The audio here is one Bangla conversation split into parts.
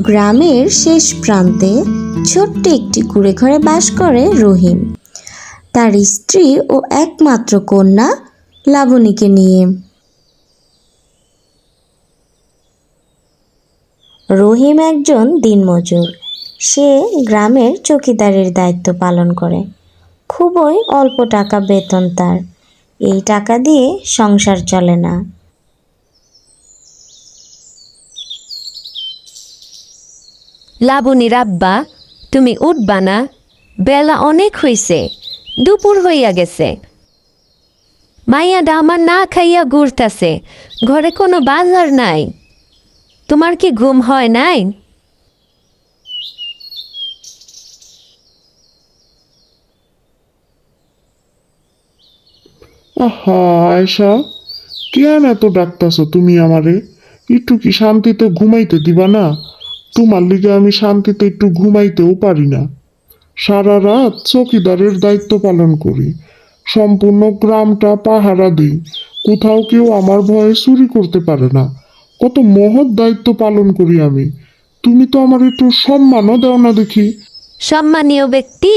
গ্রামের শেষ প্রান্তে ছোট্ট একটি কুঁড়ে ঘরে বাস করে রহিম, তার স্ত্রী ও একমাত্র কন্যা লাবণীকে নিয়ে। রহিম একজন দিনমজুর। সে গ্রামের চৌকিদারের দায়িত্ব পালন করে। খুবই অল্প টাকা বেতন তার। এই টাকা দিয়ে সংসার চলে না। লাবণীর আব্বা, তুমি উঠবা না? বেলা অনেক হইছে, দুপুর হইয়া গেছে। মাইয়াডা আমার না খাইয়া ঘুরতাছে, ঘরে কোনো বাজার নাই। তোমার কি ঘুম হয় নাই? আহা আয়সা, কেন এত ডাকতাছো তুমি আমারে? একটু কি শান্তিতে ঘুমাইতে দিবা না? তোমার লিগে আমি শান্তিতে একটু ঘুমাইতেও পারি না। সারা রাত চৌকিদারের দায়িত্ব পালন করি, সম্পূর্ণ গ্রামটা পাহারা দিই। কোথাও কেউ আমার ভয়ে চুরি করতে পারে না। কত মহৎ দায়িত্ব পালন করি আমি। তুমি তো আমার একটু সম্মানও দাও না দেখি। সম্মানীয় ব্যক্তি,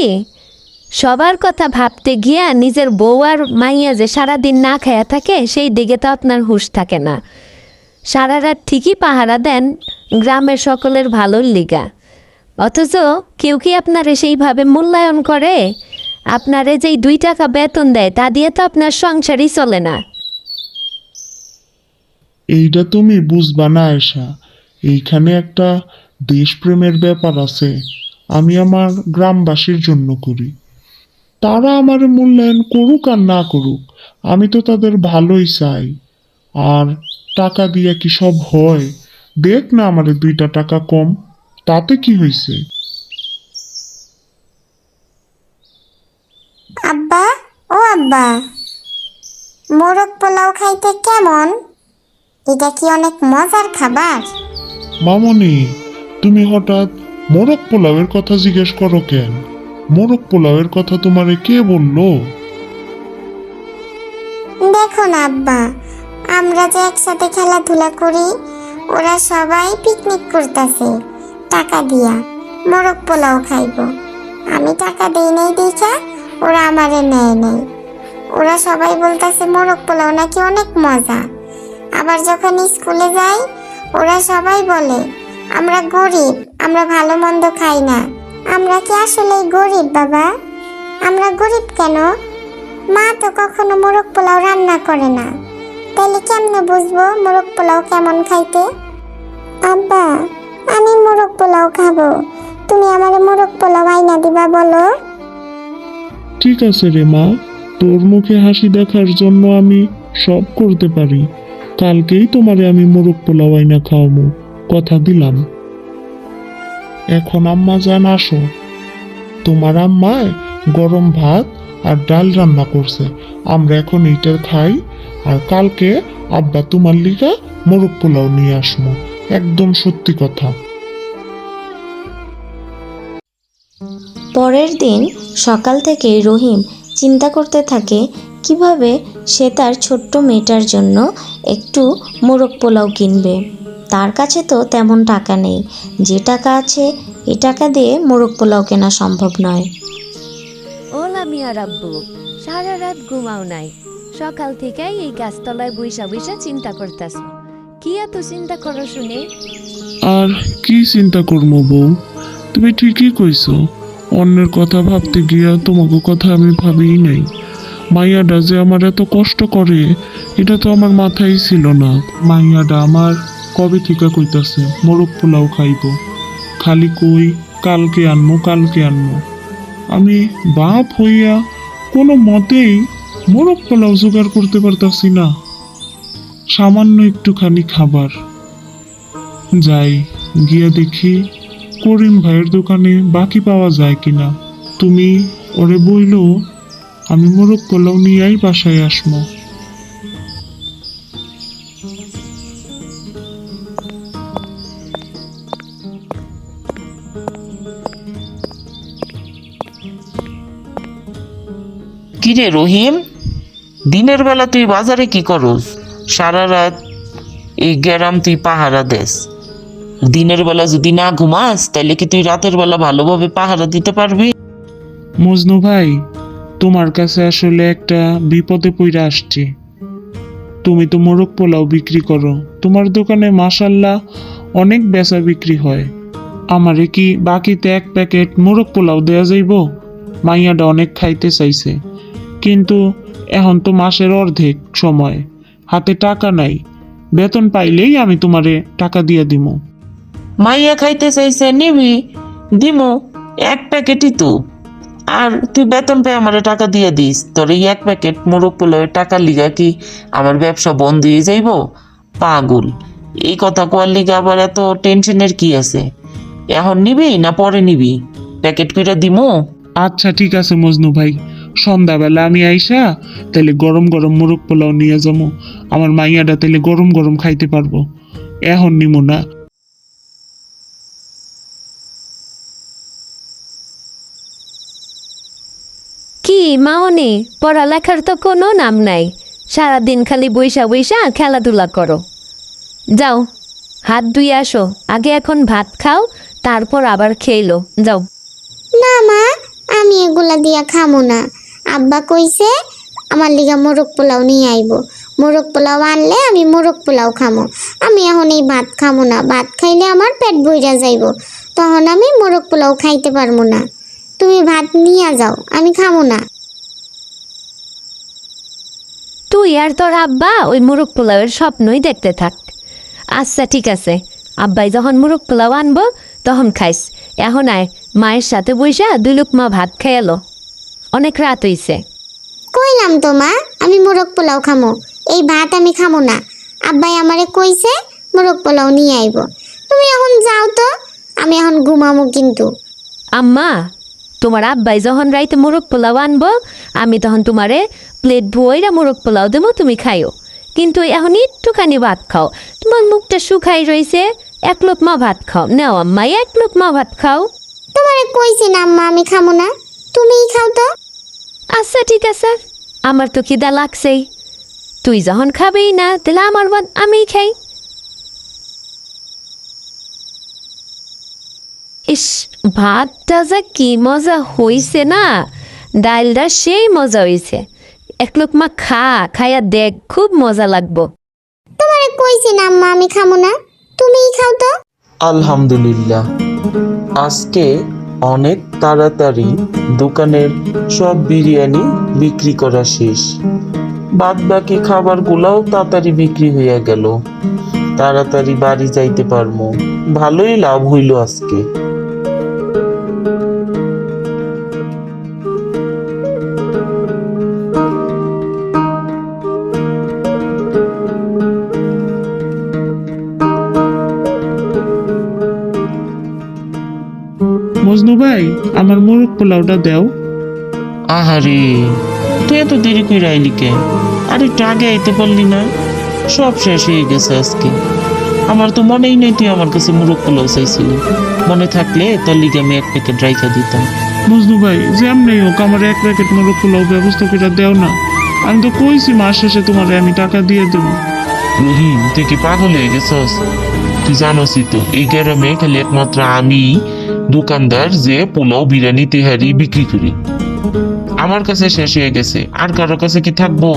সবার কথা ভাবতে গিয়া নিজের বউ আর মাইয়া যে সারাদিন না খাইয়া থাকে সেই দিকে তো আপনার হুঁশ থাকে না। সারা রাত ঠিকই পাহারা দেন গ্রামের সকলের ভালোর লিগা, অথচ কেউ কি আপনারে সেইভাবে মূল্যায়ন করে? আপনারে যেই 2 টাকা বেতন দেয় তা দিয়ে তো আপনার সংসারই চলে না। এইটা তুমি বুঝবা না আয়সা। এইখানে একটা দেশপ্রেমের ব্যাপার আছে। আমি আমার গ্রামবাসীর জন্য করি। তারা আমার মূল্যায়ন করুক আর না করুক, আমি তো তাদের ভালোই চাই। আর টাকা দিয়ে কি সব হয়? দেখ না আমারে 2টা টাকা কম, তাতে কি হয়েছে? আব্বা, ও আব্বা, মোরগ পোলাও খাইতে কেমন? এটা কি অনেক মজার খাবার? মামনি, তুমি হঠাৎ মোরগ পোলাওয়ের কথা জিজ্ঞেস করো কেন? মোরগ পোলাওয়ের কথা তোমারে কে বললো? দেখো না আব্বা, আমরা যে একসাথে খেলাধুলা করি, ওরা সবাই পিকনিক করতেছে টাকা দিয়া, মোরগ পোলাও খাইবো। আমি টাকা দেই নাই দেখা ওরা আমারে নেয় নাই। ওরা সবাই বলতেছে মোরগ পোলাও নাকি অনেক মজা। আবার যখন স্কুলে যাই, ওরা সবাই বলে আমরা গরিব, আমরা ভালো মন্দ খাই না। আমরা কি আসলেই গরিব বাবা? আমরা গরিব কেন? মা তো কখনো মোরগ পোলাও রান্না করে না, তাহলে কেমনে বুঝবো মোরগ পোলাও কেমন খাইতে? আব্বা, আমি মোরগ পোলাও খাবো। তুমি আমার মোরগ পোলাও আইনা দিবা বলো? ঠিক আছে রে মা, তোর মুখে হাসি দেখার জন্য আমি সব করতে পারি। কালকেই তোমারে আমি মোরগ পোলাও আইনা খাওয়াবো, কথা দিলাম। এখন আম্মা জান আসো, তোমার আম্মায় গরম ভাত আর ডাল রান্না করছে। আমরা এখন এইটা খাই, আর কালকে আব্বা তোমার লিগা মোরগ পোলাও নিয়ে আসবো। একদম সত্যি কথা। পরের দিন সকাল থেকে রহিম চিন্তা করতে থাকে কিভাবে সে তার ছোট্ট মেয়েটার জন্য একটু মোরগ পোলাও কিনবে। তার কাছে তো তেমন টাকা নেই। যে টাকা আছে এ টাকা দিয়ে মোরগ পোলাও কেনা সম্ভব নয়। ও লামিয়া রাব্বু, সারা রাত ঘুমাও নাই? সকাল থেকে এই গাছতলায় বইসা বইসা চিন্তা করতেছ। কি এত চিন্তা করো শুনে? আর কি চিন্তা করবো বউ, তুমি ঠিকই কইছো। অন্যের কথা ভাবতে গিয়া তোমাকে কথা আমি ভাবিই নাই। মাইয়াডা যে আমার এত কষ্ট করে এটা তো আমার মাথায় ছিল না। মাইয়াডা আমার কবে থেকে কইতাছে মোরগ পোলাও খাইবো, খালি কই কালকে আনমো কালকে আনমো। আমি বাপ হইয়া কোনো মতেই মোরগ পোলাও জোগাড় করতে পারতাছি না। সামান্য একটুখানি খাবার। যাই গিয়া দেখি করিম ভাইয়ের দোকানে বাকি পাওয়া যায় কিনা। তুমি ওরে বইলো আমি মোরগ পোলাও নিয়েই বাসায় আসবো। কিরে রহিম, দিনের বেলা তুই বাজারে কি করস? সারা রাত এই গ্যারাম তুই পাহারা দেস। দিনের বেলা যদি না ঘুমাস তাহলে কি তুই রাতের বেলা ভালোভাবে পাহারা দিতে পারবি? মজনু ভাই, তোমার কাছে আসলে একটা বিপদে পইরা আসছি। তুমি তো মোরগ পোলাও বিক্রি করো, তোমার দোকানে মাশাল্লাহ অনেক বেচা বিক্রি হয়। আমারে কি বাকিতে 1 প্যাকেট মোরগ পোলাও দেয়া যাইব? মাইয়াটা অনেক খাইতে চাইছে, কিন্তু এখন তো মাসের অর্ধেক সময়, হাতে টাকা নাই। বেতন পাইলেই আমি তোমারে টাকা দিয়ে দিমু। মাইয়া খাইতে চাইছে, নিবি, দিমু, 1 প্যাকেটই তো। আর তুই বেতন পেয়ে আমার টাকা দিয়ে দিস। তোর এই 1 প্যাকেট মোরগ পোলাওয়ের টাকা লিগা কি আমার ব্যবসা বন্ধ হয়ে যাইব? পাগল! এই কথা কোয়ার লিগা আবার এত টেনশনের কি আছে? এখন নিবি না পরে নিবি? প্যাকেট কইরা দিমু? আচ্ছা ঠিক আছে মজনু ভাই, সন্ধ্যাবেলা আমি আইসা তাহলে গরম গরম মোরগ পোলাও নিয়ে যাবো। আমার মাইয়াটা তাহলে গরম গরম খাইতে পারবো। এখন নিমু না। কি মামনি, পড়ালেখার তো কোনো নাম নাই, সারাদিন খালি বইসা বইসা খেলাধুলা করো। যাও হাত ধুয়ে আসো, আগে এখন ভাত খাও, তারপর আবার খেইলো। যাও। না মা, আমি এগুলা দিয়া খামো না। আব্বা কইছে আমার লিগা মোরগ পোলাও নিয়ে আইব। মোরগ পোলাও আনলে আমি মোরগ পোলাও খামো। আমি এখন এই ভাত খামো না। ভাত খাইলে আমার পেট ভইরা যাইব, তখন আমি মোরগ পোলাও খাইতে পারবো না। তুমি ভাত নিয়ে যাও, আমি খামো না। তুই আর তোর আব্বা ওই মুরগ পোলাওয়ের স্বপ্নই দেখতে থাক। আচ্ছা ঠিক আছে, আব্বাই যখন মুরগ পোলাও আনবো তখন খাইস। এখন আয়, মায়ের সাথে বইসা 2 লুকমা ভাত খেয়ালো, অনেক রাত হইছে। কইলাম তো মা, আমি মোরগ পোলাও খামো। এই ভাত আমি খামো না। আব্বাই আমারে কইছে মোরগ পোলাও নিয়ে আইব। তুমি এখন যাও তো, আমি এখন ঘুমামো কিন্তু। আম্মা, তোমার আব্বাই যখন রাইতে মোরগ পোলাও আনবো আমি তখন তোমারে প্লেট ভইরা মোরগ পোলাও দেবো, তুমি খাইও। কিন্তু এখন একটুখানি ভাত খাও, তোমার মুখটা শুকাই রইছে। 1 লোকমা ভাত খাও, নাও আম্মা 1 লোকমা ভাত খাও। তোমারে কইছি না আম্মা আমি খামো না, তুমিই খাও তো। আচ্ছা ঠিক আছে, আমার তো খিদা লাগছেই, তুই যখন খাবেই না তাহলে আমার ভাত আমিই খাই। ইস, ভাতটা যা কি মজা হইছে না, ডালটা সেই মজা হইছে। 1 লোকমা খাইয়া দেখ, খুব মজা লাগবো। তোমারে কইছি না আম্মা আমি খামো না, তুমিই খাও তো। আলহামদুলিল্লাহ, আজকে অনেক তাড়াতাড়ি দোকানের সব বিরিয়ানি বিক্রি করা শেষ। বাদ বাকি খাবারগুলোও তাড়াতাড়ি বিক্রি হইয়া গেল। তাড়াতাড়ি বাড়ি যাইতে পারবো। ভালোই লাভ হইল আজকে। মজনু ভাই, আমার মোরগ পোলাওটা দাও। আহারে, তুই এত দেরি করে আইলি কে? আর একটু আগে আইতে পারলি না? সব শেষ হয়ে গেছে আজকে। আমার তো মনেই নেই তুই আমার কাছে মুরগ পোলাও চাইছিলি। মনে থাকলে তোর লিগে আমি 1 প্যাকেট রাইখা দিতাম। মজনু ভাই, যেমনি হোক আমার 1 প্যাকেট মোরগ পোলাও ব্যবস্থা করে দেও না। আমি তো কইছি মাস শেষে তোমারে আমি টাকা দিয়ে দেবো। রহিম, তুই কি পাগল হয়ে গেছস? তুই জানোসই তো এই গ্রামে খালি একমাত্র আমি দোকানদার যে পোলাও বিরিয়ানি তেহারি বিক্রি করি। আমার কাছে শেষ হয়ে গেছে, আর কারো কাছে কি থাকবো?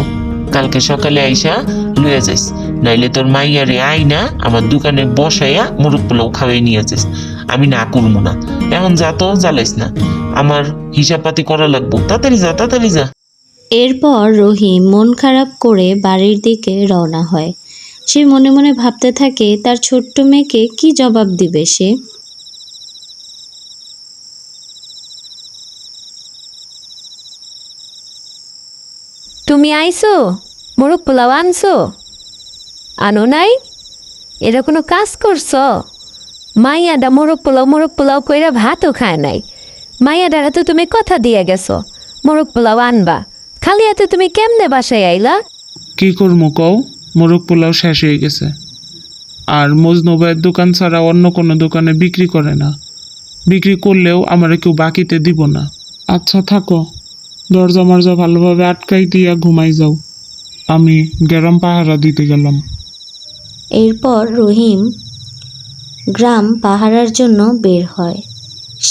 কালকে সকালে আইসা লইয়া যাইস, নাইলে তোর মাইয়ারে আইনা আমার দোকানে বসাইয়া মুরগ পোলাও খাওয়াই নিয়ে যাস। আমি না করবো না। এখন যা তো, জ্বালাইস না, আমার হিসাব পাতি করা লাগবো। তাড়াতাড়ি যা, তাড়াতাড়ি যা। এরপর রহিম মন খারাপ করে বাড়ির দিকে রওনা হয়। সে মনে মনে ভাবতে থাকে তার ছোট্ট মেয়েকে কি জবাব দিবে সে। তুমি আইছো, মোরগ পোলাও আনছো? আনো নাই? এটা কোনো কাজ করছো? মাইয়াডা মোরগ পোলাও কইরা ভাতও খায় নাই। মাইয়াডারা তো তুমি কথা দিয়ে গেছো মোরগ পোলাও আনবা, খালি হাতে তুমি কেমনে বাসায় আইলা? কি করবো কও, মোরগ পোলাও শেষ হয়ে গেছে। আর মজনু ভাইয়ের দোকান ছাড়া অন্য কোনো দোকানে বিক্রি করে না। বিক্রি করলেও আমারে কেউ বাকিতে দিব না। আচ্ছা থাকো, দরজা মরজা ভালোভাবে আটকাই দিয়া ঘুমাই যাও। আমি গ্রাম পাহারা দিতে গেলাম। এরপর রহিম গ্রাম পাহারার জন্য বের হয়।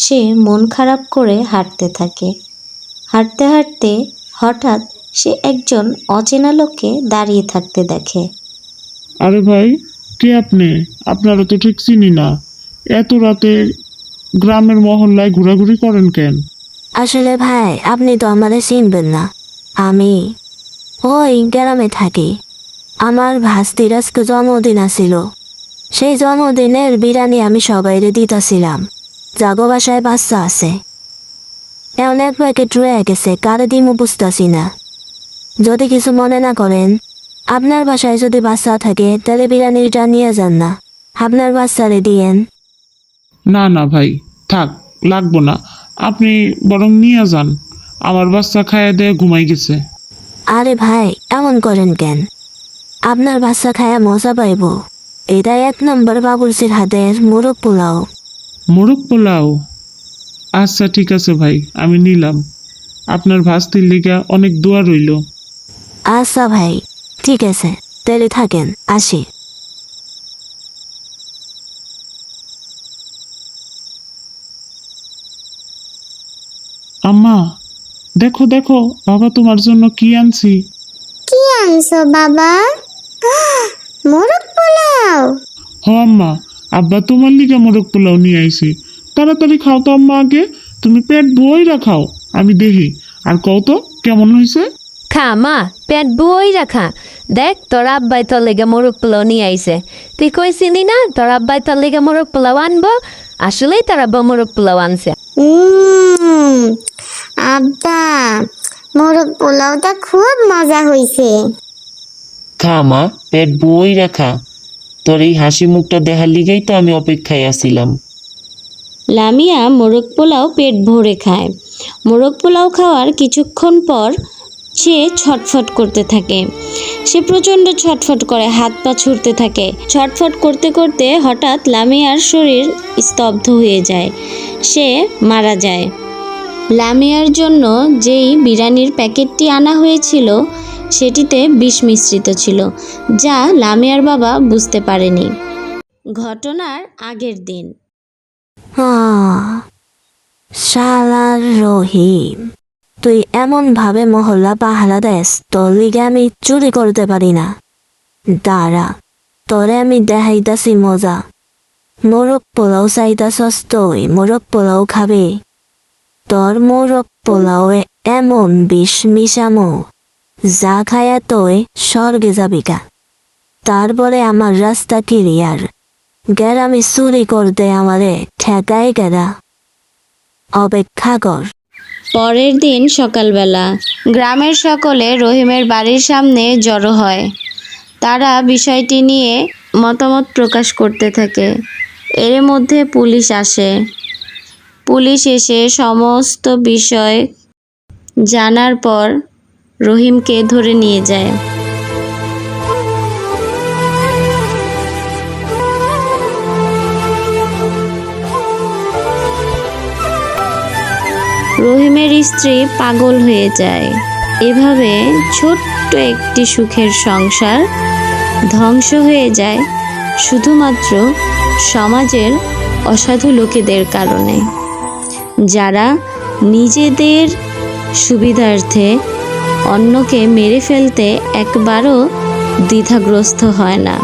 সে মন খারাপ করে হাঁটতে থাকে। হাঁটতে হাঁটতে হঠাৎ সে একজন অচেনা লোককে দাঁড়িয়ে থাকতে দেখে। আরে ভাই, কে আপনি? আপনারা তো ঠিক চিনি না। এত রাতে গ্রামের মহল্লায় ঘোরাঘুরি করেন কেন? আসলে ভাই, আপনি তো আমারে চিনবেন না। আমি ওই গ্রামে থাকি। আমার ভাস্তির আজকে জন্মদিন আছিল। সেই জন্মদিনের বিরিয়ানি আমি সবাইরে দিতেছিলাম। জাগো বাসায় বাচ্চা আছে। এমন এক প্যাকেট রয়ে গেছে, কারে দিমু বুঝতেছি না। যদি কিছু মনে না করেন, আপনার বাসায় যদি বাচ্চা থাকে তাহলে বিরিয়ানিটা নিয়ে যান না, আপনার বাচ্চারে দিয়েন। না না ভাই, থাক, লাগবো না। আপনি বরং নিয়ে যান। আমার বাচ্চা খাইয়া দিয়ে ঘুমাই গেছে। আরে ভাই, এমন করেন কেন? আপনার বাচ্চা খায়া মজা পাইব। এটা 1 নম্বর বাবুর্চির হাতের মোরগ পোলাও। মোরগ পোলাও? আচ্ছা ঠিক আছে ভাই, আমি নিলাম। আপনার ভাস্তির লিগা অনেক দোয়া রইল। আচ্ছা ভাই, ঠিক আছে, তাহলে থাকেন, আসি। আম্মা, দেখো দেখো, বাবা তোমার জন্য কি আনছি। কি আনছো বাবা? মোরগ পোলাও? হ আম্মা, আব্বা তোমার লিগা মোরগ পোলাও নিয়ে আইছি। তাড়াতাড়ি খাও তো আম্মা, আগে তুমি পেট বইরা খাও, আমি দেখি। আর কও তো কেমন হয়েছে। খা মা, পেট বই রাখা। দেখ তোর আব্বাই তোর লেগে মোরগ পোলাও নিয়ে আইছে। তুই কইছিলি না তোর আব্বাই তোর লেগে মোরগ পোলাও আনবো? আসলেই তোর আব্বা মোরগ পোলাও আনছে। আব্বা, মোরগ পোলাওটা খুব মজা হইছে। খা মা, পেট বই রাখা। তোর এই হাসি মুখটা দেখার লিগেই তো আমি অপেক্ষায় আছিলাম। লামিয়া মোরগ পোলাও পেট ভরে খায়। মোরগ পোলাও খাওয়ার কিছুক্ষণ পর সে ছটফট করতে থাকে। সে প্রচণ্ড ছটফট করে, হাত পা ছুটতে থাকে। ছটফট করতে করতে হঠাৎ লামিয়ার শরীর স্তব্ধ হয়ে যায়। সে মারা যায়। লামিয়ার জন্য যেই বিরিয়ানির প্যাকেটটি আনা হয়েছিল সেটিতে বিষ মিশ্রিত ছিল, যা লামিয়ার বাবা বুঝতে পারেনি। ঘটনার আগের দিন শালার রহিম, তুই এমন ভাবে মহল্লা পাহারা দেস, তোর লিগে আমি চুরি করতে পারি না। দাঁড়া, তোরে আমি দেখাইতাছি মজা। মোরগ পোলাও চাইতাছস, তুই মোরগ পোলাও খাবে? তোর মোরগ পোলাওয়ে এমন বিষ মিশামো, যা খায়া তুই স্বর্গে যাবিকা। তারপরে আমার রাস্তা ক্লিয়ার। গ্রামে চুরি করতে আমারে ঠেকাই গেরা। অপেক্ষা কর। পরের দিন সকালবেলা গ্রামের সকলে রহিমের বাড়ির সামনে জড়ো হয়। তারা বিষয়টি নিয়ে মতামত প্রকাশ করতে থাকে। এর মধ্যে পুলিশ আসে। পুলিশ এসে সমস্ত বিষয় জানার পর রহিমকে ধরে নিয়ে যায়। রহিমের স্ত্রী পাগল হয়ে যায়। এভাবে ছোট্ট একটি সুখের সংসার ধ্বংস হয়ে যায় শুধুমাত্র সমাজের অসাধু লোকেদের কারণে, যারা নিজেদের সুবিধার্থে অন্যকে মেরে ফেলতে একবারও দ্বিধাগ্রস্ত হয় না।